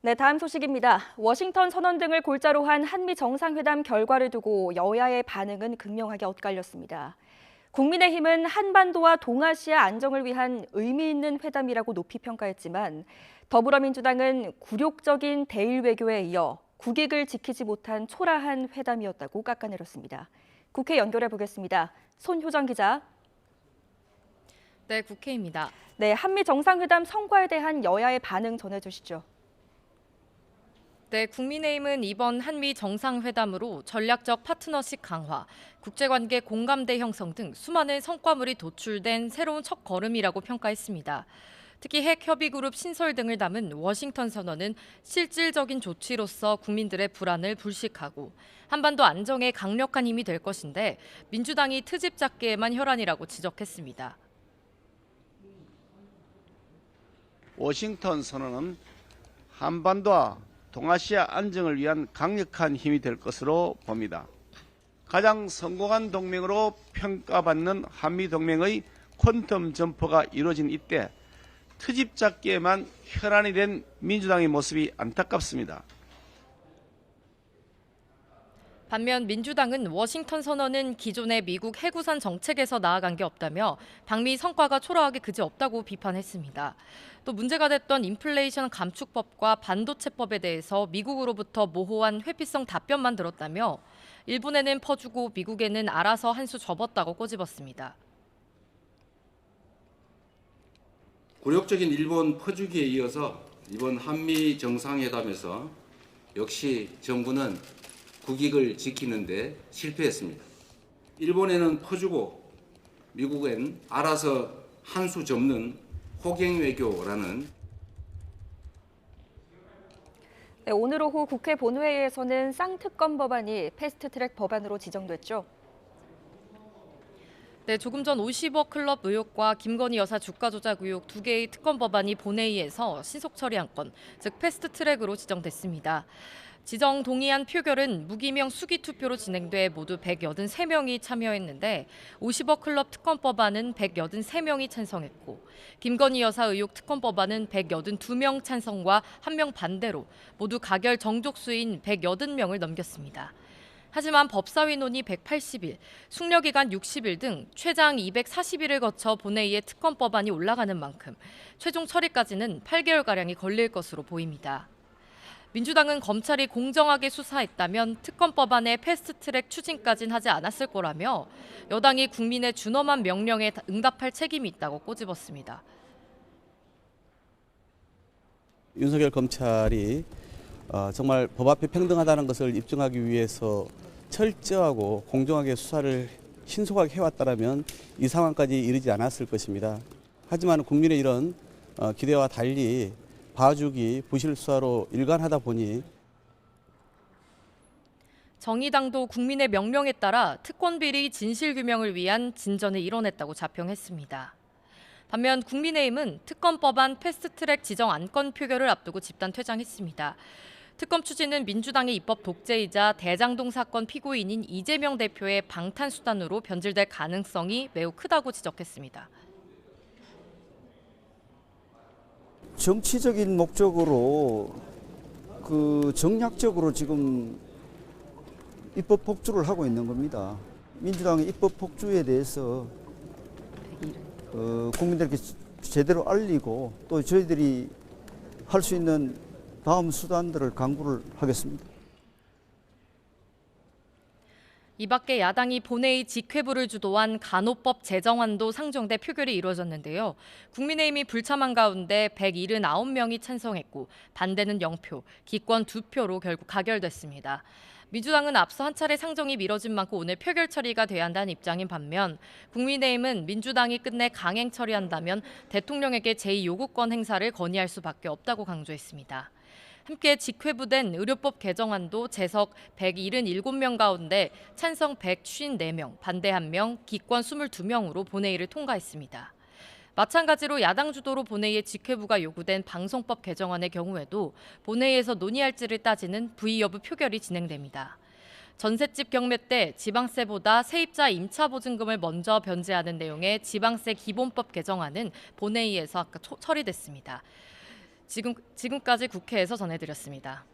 네, 다음 소식입니다. 워싱턴 선언 등을 골자로 한 한미 정상회담 결과를 두고 여야의 반응은 극명하게 엇갈렸습니다. 국민의힘은 한반도와 동아시아 안정을 위한 의미 있는 회담이라고 높이 평가했지만 더불어민주당은 굴욕적인 대일 외교에 이어 국익을 지키지 못한 초라한 회담이었다고 깎아내렸습니다. 국회 연결해 보겠습니다. 손효정 기자. 네, 국회입니다. 네, 한미 정상회담 성과에 대한 여야의 반응 전해주시죠. 네, 국민의힘은 이번 한미 정상회담으로 전략적 파트너십 강화, 국제관계 공감대 형성 등 수많은 성과물이 도출된 새로운 첫걸음이라고 평가했습니다. 특히 핵협의그룹 신설 등을 담은 워싱턴 선언은 실질적인 조치로서 국민들의 불안을 불식하고 한반도 안정에 강력한 힘이 될 것인데 민주당이 트집 잡기에만 혈안이라고 지적했습니다. 워싱턴 선언은 한반도와 동아시아 안정을 위한 강력한 힘이 될 것으로 봅니다. 가장 성공한 동맹으로 평가받는 한미동맹의 퀀텀 점퍼가 이루어진 이때 트집 잡기에만 혈안이 된 민주당의 모습이 안타깝습니다. 반면 민주당은 워싱턴 선언은 기존의 미국 해구산 정책에서 나아간 게 없다며 방미 성과가 초라하게 그지없다고 비판했습니다. 또 문제가 됐던 인플레이션 감축법과 반도체법에 대해서 미국으로부터 모호한 회피성 답변만 들었다며 일본에는 퍼주고 미국에는 알아서 한 수 접었다고 꼬집었습니다. 굴욕적인 일본 퍼주기에 이어서 이번 한미 정상회담에서 역시 정부는 국익을 지키는 데 실패했습니다. 일본에는 퍼주고 미국엔 알아서 한 수 접는 호갱 외교라는. 네, 오늘 오후 국회 본회의에서는 쌍특검 법안이 패스트트랙 법안으로 지정됐죠. 네, 조금 전 50억 클럽 의혹과 김건희 여사 주가 조작 의혹 두 개의 특검 법안이 본회의에서 신속 처리한 건, 즉 패스트트랙으로 지정됐습니다. 지정 동의안 표결은 무기명 수기 투표로 진행돼 모두 183명이 참여했는데 50억 클럽 특검 법안은 183명이 찬성했고 김건희 여사 의혹 특검 법안은 182명 찬성과 1명 반대로 모두 가결 정족수인 180명을 넘겼습니다. 하지만 법사위 논의 180일, 숙려기간 60일 등 최장 240일을 거쳐 본회의에 특검 법안이 올라가는 만큼 최종 처리까지는 8개월가량이 걸릴 것으로 보입니다. 민주당은 검찰이 공정하게 수사했다면 특검 법안의 패스트트랙 추진까진 하지 않았을 거라며 여당이 국민의 준엄한 명령에 응답할 책임이 있다고 꼬집었습니다. 윤석열 검찰이 정말 법 앞에 평등하다는 것을 입증하기 위해서 철저하고 공정하게 수사를 신속하게 해왔다면 이 상황까지 이르지 않았을 것입니다. 하지만 국민의 이런 기대와 달리 봐주기, 부실 수사로 일관하다 보니 정의당도 국민의 명령에 따라 특권 비리 진실규명을 위한 진전을 이뤄냈다고 자평했습니다. 반면 국민의힘은 특검 법안 패스트트랙 지정 안건 표결을 앞두고 집단 퇴장했습니다. 특검 추진은 민주당의 입법 독재이자 대장동 사건 피고인인 이재명 대표의 방탄수단으로 변질될 가능성이 매우 크다고 지적했습니다. 정치적인 목적으로 정략적으로 지금 입법 폭주를 하고 있는 겁니다. 민주당의 입법 폭주에 대해서 국민들께 제대로 알리고 또 저희들이 할 수 있는 다음 수단들을 강구를 하겠습니다. 이 밖에 야당이 본회의 직회부를 주도한 간호법 제정안도 상정돼 표결이 이루어졌는데요. 국민의힘이 불참한 가운데 179명이 찬성했고 반대는 0표, 기권 2표로 결국 가결됐습니다. 민주당은 앞서 한 차례 상정이 미뤄진 만큼 오늘 표결 처리가 돼야 한다는 입장인 반면 국민의힘은 민주당이 끝내 강행 처리한다면 대통령에게 제2요구권 행사를 건의할 수밖에 없다고 강조했습니다. 함께 직회부된 의료법 개정안도 재석 177명 가운데 찬성 154명, 반대 1명, 기권 22명으로 본회의를 통과했습니다. 마찬가지로 야당 주도로 본회의에 직회부가 요구된 방송법 개정안의 경우에도 본회의에서 논의할지를 따지는 부의 여부 표결이 진행됩니다. 전셋집 경매 때 지방세보다 세입자 임차 보증금을 먼저 변제하는 내용의 지방세 기본법 개정안은 본회의에서 아까 처리됐습니다. 지금까지 국회에서 전해드렸습니다.